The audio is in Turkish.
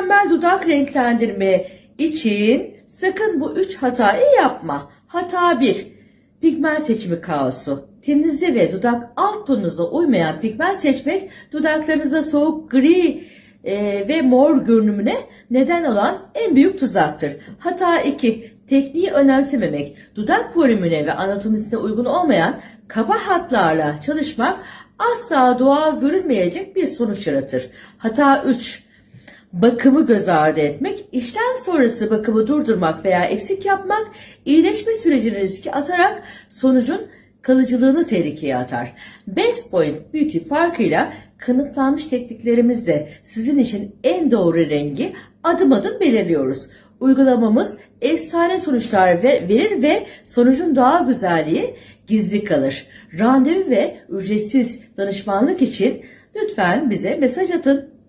Mükemmel dudak renklendirme için sakın bu 3 hatayı yapma. Hata 1. Pigment seçimi kaosu. Teninize ve dudak alt tonunuza uymayan pigment seçmek dudaklarınıza soğuk gri ve mor görünümüne neden olan en büyük tuzaktır. Hata 2. Tekniği önemsememek. Dudak volümüne ve anatomisine uygun olmayan kaba hatlarla çalışmak asla doğal görünmeyecek bir sonuç yaratır. Hata 3. Bakımı göz ardı etmek, işlem sonrası bakımı durdurmak veya eksik yapmak, iyileşme sürecini riske atarak sonucun kalıcılığını tehlikeye atar. Best Point Beauty farkıyla kanıtlanmış tekniklerimizle sizin için en doğru rengi adım adım belirliyoruz. Uygulamamız efsane sonuçlar verir ve sonucun doğal güzelliği gizli kalır. Randevu ve ücretsiz danışmanlık için lütfen bize mesaj atın.